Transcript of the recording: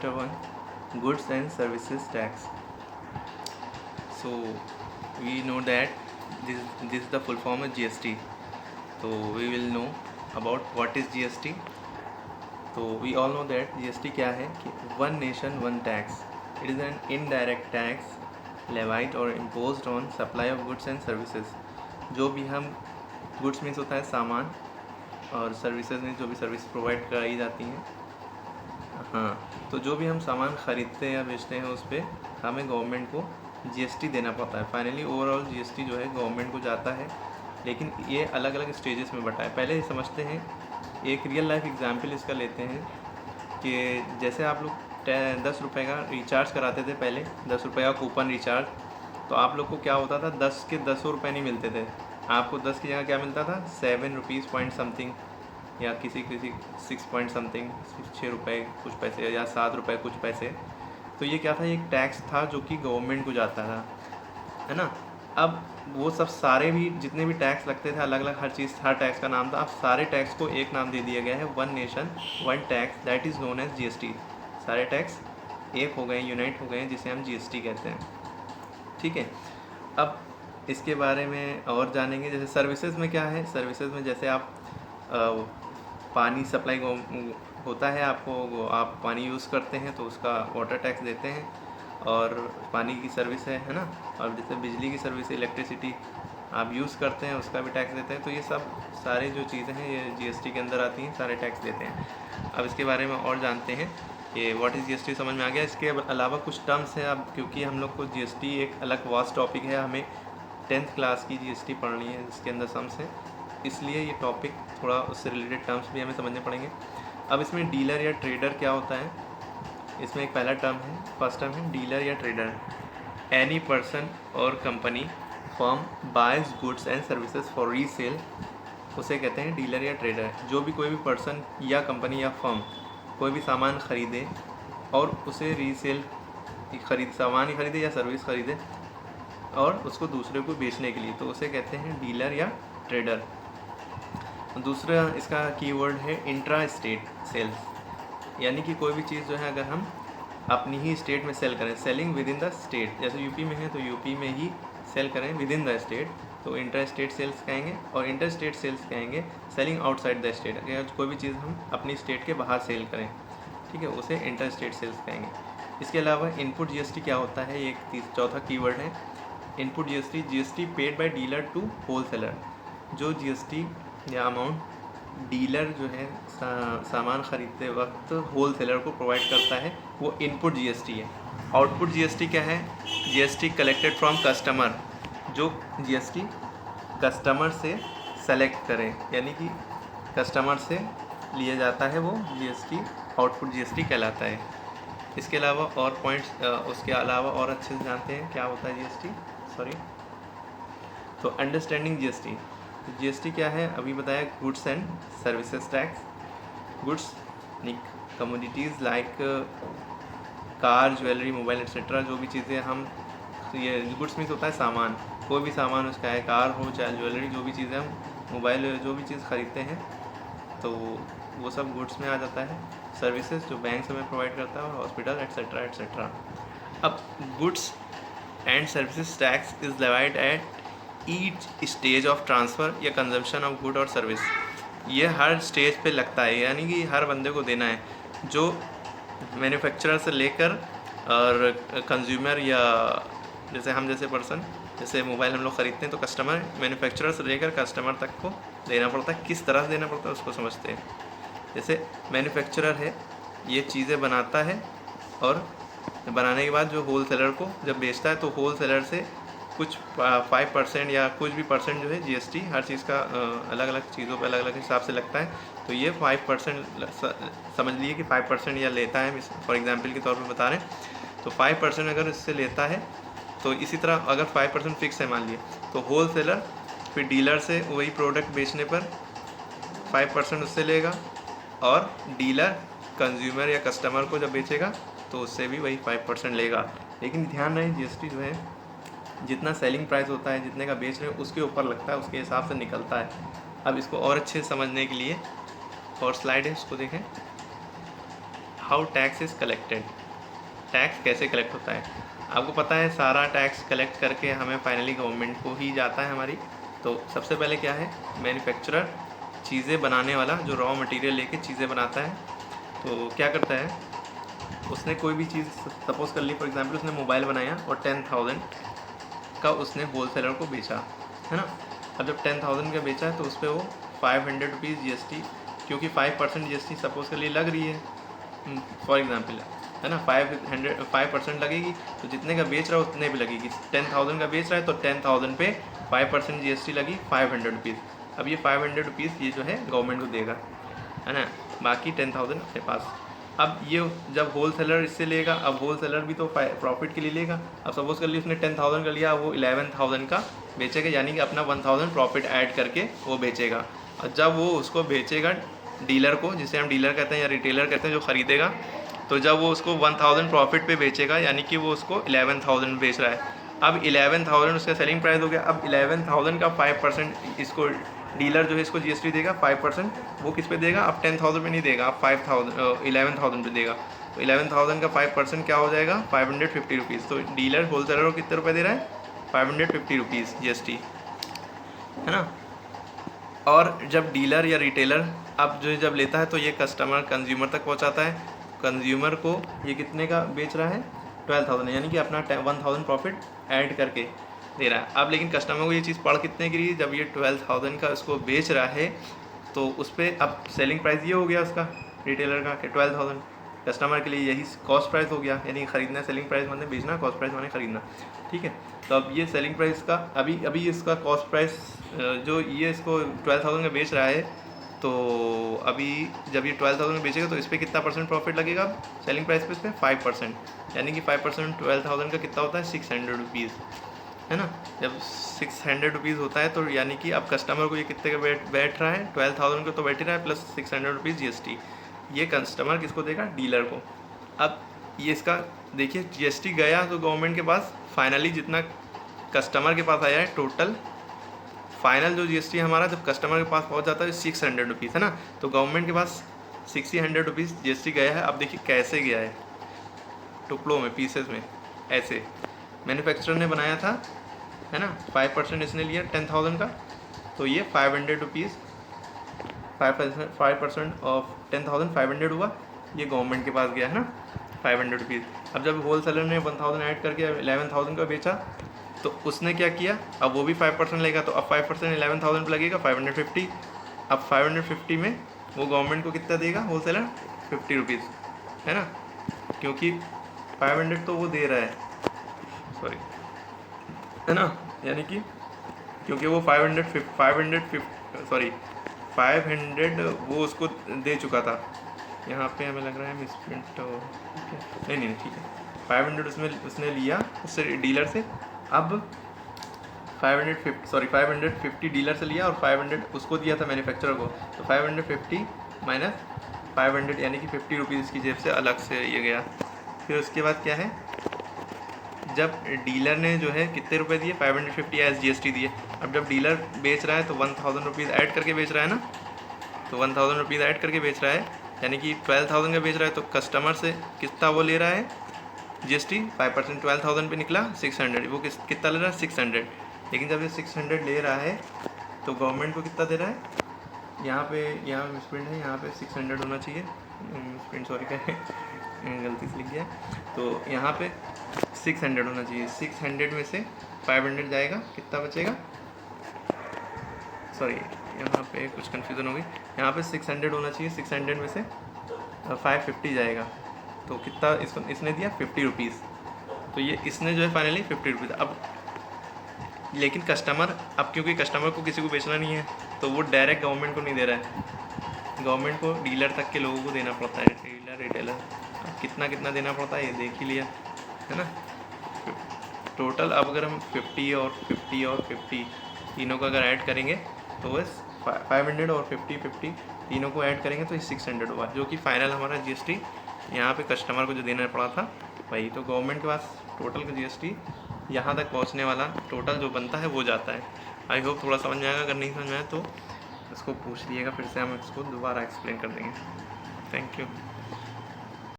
chapter 1, goods and services tax. So we know that this is the full form of GST. So we will know about what is GST. So we all know that GST क्या है कि one nation one tax. It is an indirect tax levied or imposed on supply of goods and services. जो भी हम goods means होता है सामान, और सर्विसेज में जो भी सर्विस प्रोवाइड कराई जाती हैं, हाँ, तो जो भी हम सामान ख़रीदते हैं या बेचते हैं उस पर हमें गवर्नमेंट को जीएसटी देना पड़ता है. फाइनली ओवरऑल जीएसटी जो है गवर्नमेंट को जाता है, लेकिन ये अलग अलग स्टेजेस में बटा है. पहले समझते हैं, एक रियल लाइफ एग्जांपल इसका लेते हैं कि जैसे आप लोग 10 रुपये का रिचार्ज कराते थे पहले, 10 रुपये का कूपन रिचार्ज, तो आप लोग को क्या होता था, 10 के 10 रुपये नहीं मिलते थे. आपको 10 की जगह क्या मिलता था, 7 रुपीज़ पॉइंट समथिंग, या किसी 6 पॉइंट समथिंग, 6 रुपये कुछ पैसे, या 7 रुपये कुछ पैसे. तो ये क्या था, एक टैक्स था जो कि गवर्नमेंट को जाता था, है ना. अब वो सब सारे भी जितने भी टैक्स लगते थे, अलग अलग हर चीज़, हर टैक्स का नाम था. अब सारे टैक्स को एक नाम दे दिया गया है, one nation one tax, that is known as GST. सारे टैक्स एक हो गए, यूनाइट हो गए, जिसे हम जीएसटी कहते हैं. ठीक है. अब इसके बारे में और जानेंगे. जैसे सर्विसेज में क्या है, सर्विसेज में जैसे आप पानी सप्लाई होता है, आपको आप पानी यूज़ करते हैं तो उसका वाटर टैक्स देते हैं, और पानी की सर्विस है ना. और जैसे बिजली की सर्विस, इलेक्ट्रिसिटी आप यूज़ करते हैं, उसका भी टैक्स देते हैं. तो ये सब सारे जो चीज़ें हैं ये जीएसटी के अंदर आती हैं, सारे टैक्स देते हैं. अब इसके बारे में और जानते हैं कि व्हाट इज़ जीएसटी, समझ में आ गया. इसके अलावा कुछ टर्म्स हैं. अब क्योंकि हम लोग को जीएसटी एक अलग वास्ट टॉपिक है, हमें 10th क्लास की जीएसटी पढ़नी है, इसके अंदर सम्स हैं, इसलिए ये टॉपिक थोड़ा उससे रिलेटेड टर्म्स भी हमें समझने पड़ेंगे. अब इसमें डीलर या ट्रेडर क्या होता है, इसमें एक पहला टर्म है, फर्स्ट टर्म है डीलर या ट्रेडर. एनी पर्सन और company firm buys goods and services for resale, उसे कहते हैं डीलर या ट्रेडर. जो भी कोई भी पर्सन या कंपनी या फर्म कोई भी सामान ख़रीदे और उसे रीसेल सामान ही ख़रीदे या सर्विस ख़रीदे और उसको दूसरे को बेचने के लिए, तो उसे कहते हैं डीलर या ट्रेडर. दूसरा इसका कीवर्ड है इंट्रा स्टेट सेल्स, यानी कि कोई भी चीज़ जो है अगर हम अपनी ही स्टेट में सेल करें, selling with in the state. जैसे यूपी में है तो यूपी में ही सेल करें विद इन द स्टेट, तो इंटर स्टेट सेल्स कहेंगे. और इंटर स्टेट सेल्स कहेंगे सेलिंग आउटसाइड द स्टेट, अगर कोई भी चीज़ हम अपनी स्टेट के बाहर सेल करें, ठीक है, उसे इंटर स्टेट सेल्स कहेंगे. इसके अलावा इनपुट जीएसटी क्या होता है, ये एक चौथा कीवर्ड है. Input GST, GST paid by dealer to wholesaler. जो जीएसटी या अमाउंट डीलर जो है सामान ख़रीदते वक्त होल सेलर को प्रोवाइड करता है, वो इनपुट जीएसटी है. आउटपुट जीएसटी क्या है, जीएसटी कलेक्टेड फ्रॉम कस्टमर. जो जीएसटी कस्टमर से सेलेक्ट करें, यानी कि कस्टमर से लिया जाता है, वो जीएसटी आउटपुट जीएसटी कहलाता है. इसके अलावा और पॉइंट्स, उसके अलावा और अच्छे से जानते हैं क्या होता है जीएसटी. तो अंडरस्टैंडिंग जीएसटी. जीएसटी क्या है, अभी बताया, goods and services tax. Goods commodities like car, jewellery, mobile etcetera, जो भी चीज़ें हम, ये गुड्स मीन्स होता है सामान, कोई भी सामान उसका है, कार हो चाहे ज्वेलरी, जो भी चीज़ें हम, मोबाइल, जो भी चीज़ ख़रीदते हैं, तो वो सब गुड्स में आ जाता है. सर्विसेज जो बैंक हमें प्रोवाइड करता है, और हॉस्पिटल एक्सेट्रा एक्सेट्रा. अब goods and services tax is levied at each stage of transfer या कंजम्पशन ऑफ गुड और सर्विस. ये हर स्टेज पे लगता है, यानी कि हर बंदे को देना है. जो मैन्युफैक्चरर से लेकर और कंज्यूमर, या जैसे हम जैसे पर्सन, जैसे मोबाइल हम लोग ख़रीदते हैं तो कस्टमर, मैन्युफैक्चरर से लेकर कस्टमर तक को देना पड़ता है. किस तरह से देना पड़ता है उसको समझते हैं. जैसे मैन्युफैक्चरर है, ये चीज़ें बनाता है, और बनाने के बाद जो होल सेलर को जब बेचता है, तो होल सेलर से कुछ 5% या कुछ भी परसेंट जो है जीएसटी, हर चीज़ का अलग अलग चीज़ों पे अलग अलग हिसाब से लगता है. तो ये 5% समझ लिए कि 5% या लेता है, फॉर एग्जांपल के तौर पे बता रहे हैं. तो 5% अगर इससे लेता है, तो इसी तरह अगर 5% फिक्स है मान लिए, तो होल सेलर फिर डीलर से वही प्रोडक्ट बेचने पर 5% उससे लेगा, और डीलर कंज्यूमर या कस्टमर को जब बेचेगा तो उससे भी वही 5% लेगा. लेकिन ध्यान रहे, जीएसटी जो है जितना सेलिंग प्राइस होता है, जितने का बेच रहे हो, उसके ऊपर लगता है, उसके हिसाब से निकलता है. अब इसको और अच्छे से समझने के लिए और स्लाइड है, उसको देखें. How tax is collected, tax कैसे कलेक्ट होता है। आपको पता है सारा टैक्स कलेक्ट करके हमें फाइनली गवर्नमेंट को ही जाता है हमारी। तो सबसे पहले क्या है, मैन्युफैक्चरर चीज़ें बनाने वाला जो रॉ मटेरियल लेके चीज़ें बनाता है, तो क्या करता है, उसने कोई भी चीज़ सपोज कर ली, फॉर एग्जांपल उसने मोबाइल बनाया और 10,000 का उसने होलसेलर को बेचा, है ना। अब जब 10,000 का बेचा है तो उस पर वो 500 रुपीज़ GST, क्योंकि 5% GST सपोज के लिए लग रही है, फॉर एग्जांपल, है ना, 5% लगेगी, तो जितने का बेच रहा है उतने भी लगेगी। 10,000 का बेच रहा है तो 10,000 पे 5% GST लगी 500 रुपीज़। अब ये 500 रुपीज़ ये जो है गवर्नमेंट को देगा, है ना, बाकी 10,000 अपने पास। अब ये जब होलसेलर इससे लेगा, अब होलसेलर भी तो प्रॉफिट के लिए लेगा। अब सपोज कर लिया उसने 10,000 का लिया, वो 11,000 का बेचेगा, यानी कि अपना 1,000 प्रॉफिट ऐड करके वो बेचेगा। और जब वो उसको बेचेगा डीलर को, जिसे हम डीलर कहते हैं या रिटेलर कहते हैं, जो ख़रीदेगा, तो जब वो उसको 1,000 प्रॉफिट पे बेचेगा, यानी कि वो उसको 11,000 बेच रहा है। अब 11,000 उसका सेलिंग प्राइस हो गया। अब 11,000 का 5% इसको डीलर जो है इसको GST देगा 5%, वो किस पे देगा, अब 10,000 पे नहीं देगा, अब 11,000 पे देगा। तो 11,000 का 5% क्या हो जाएगा, 550 रुपीज़। तो डीलर होलसेलर को कितने रुपये दे रहा है, 550 रुपीज़ GST, है ना। और जब डीलर या रिटेलर अब जो जब लेता है तो ये कस्टमर कंज्यूमर तक पहुंचाता है। कंज्यूमर को ये कितने का बेच रहा है, 12,000, यानी कि अपना 1,000 प्रॉफिट ऐड करके दे रहा है। अब लेकिन कस्टमर को ये चीज़ पड़ कितने की रही है, जब ये 12,000 का उसको बेच रहा है तो उस पर अब सेलिंग प्राइस ये हो गया उसका रिटेलर का कि 12,000, कस्टमर के लिए यही कॉस्ट प्राइस हो गया, यानी खरीदना सेलिंग प्राइस माने बेचना, कॉस्ट प्राइस माने खरीदना, ठीक है। तो अब ये सेलिंग प्राइस का अभी इसका कॉस्ट प्राइस जो ये इसको 12,000 का बेच रहा है, तो अभी जब ये 12,000 में बेचेगा तो इस पर कितना परसेंट प्रॉफिट लगेगा सेलिंग प्राइस पे, इस पर 5%, यानी कि 5% 12,000 का कितना होता है, 600 रुपीज़, है ना। जब 600 रुपीज़ होता है तो यानी कि अब कस्टमर को ये कितने का बैठ रहा है, 12,000 को तो बैठ ही रहा है, प्लस 600 रुपीज़ GST, ये कस्टमर किसको देगा, डीलर को। अब ये इसका देखिए GST गया तो गवर्नमेंट के पास फाइनली जितना कस्टमर के पास आया है टोटल फाइनल जो GST हमारा जब कस्टमर के पास पहुंच जाता है 600 रुपीज़, है ना। तो गवर्नमेंट के पास 600 रुपीज़ GST गया है। अब देखिए कैसे गया है, टुकड़ों में, पीसेस में, ऐसे मैन्युफैक्चरर ने बनाया था, है ना, 5% इसने लिया 10,000 का, तो ये 500 रुपीज़, 5% ऑफ 10,000 500 हुआ, ये गवर्नमेंट के पास गया, है ना, 500 रुपीज़। अब जब होलसेलर ने 1,000 ऐड करके 11,000 का बेचा तो उसने क्या किया, अब वो भी 5% लेगा, तो अब 5% 11,000 पर लगेगा 550। अब 550 में वो गवर्नमेंट को कितना देगा होलसेलर, 50 रुपीज़, है ना, क्योंकि 500 तो वो दे रहा है, सॉरी, है ना, यानी कि क्योंकि वो 500 वो उसको दे चुका था। यहाँ पे हमें लग रहा है मिसप्रिंट, नहीं ठीक है, 500 उसने लिया उससे डीलर से, अब 550 डीलर से लिया और 500 उसको दिया था मैन्युफैक्चरर को, तो 550 माइनस 500 यानी कि 50 रुपीज़ इसकी जेब से अलग से ये गया। फिर उसके बाद क्या है, जब डीलर ने जो है कितने रुपए दिए, 550 एज GST दिए। अब जब डीलर बेच रहा है तो 1,000 रुपीज़ ऐड करके बेच रहा है ना, तो 1,000 रुपीज़ ऐड करके बेच रहा है, यानी कि 12,000 का बेच रहा है, तो कस्टमर से कितना वो ले रहा है GST, 5% 12,000 पे निकला 600, वो कितना ले रहा है 600। लेकिन जब ये 600 ले रहा है तो गवर्नमेंट को कितना दे रहा है, यहाँ मिसप्रिंट है, यहाँ पे 600 होना चाहिए, मिसप्रिंट सॉरी गलती से लिख गया, तो यहाँ पे 600 होना चाहिए। 600 में से 500 जाएगा, कितना बचेगा, सॉरी यहाँ पे कुछ कन्फ्यूज़न हो गई, यहाँ पे 600 होना चाहिए, 600 में से 550 जाएगा, तो कितना इसने दिया 50 रुपीज़, तो ये इसने जो है फाइनली 50 रुपीज़। अब लेकिन कस्टमर, अब क्योंकि कस्टमर को किसी को बेचना नहीं है तो वो डायरेक्ट गवर्नमेंट को नहीं दे रहा है, गवर्नमेंट को डीलर तक के लोगों को देना पड़ता है, डीलर रिटेलर। अब कितना देना पड़ता है ये देख ही लिया, है ना। टोटल अब अगर हम 50 और 50 और 50 तीनों को अगर ऐड करेंगे तो बस 500 और 50 तीनों को ऐड करेंगे तो 600 हुआ, जो कि फाइनल हमारा GST यहाँ पे कस्टमर को जो देना पड़ा था वही। तो गवर्नमेंट के पास टोटल का GST यहाँ तक पहुँचने वाला टोटल जो बनता है वो जाता है। आई होप थोड़ा समझ में आएगा, अगर नहीं समझ में आए तो इसको पूछ लीजिएगा, फिर से हम इसको दोबारा एक्सप्लेन कर देंगे। Thank you.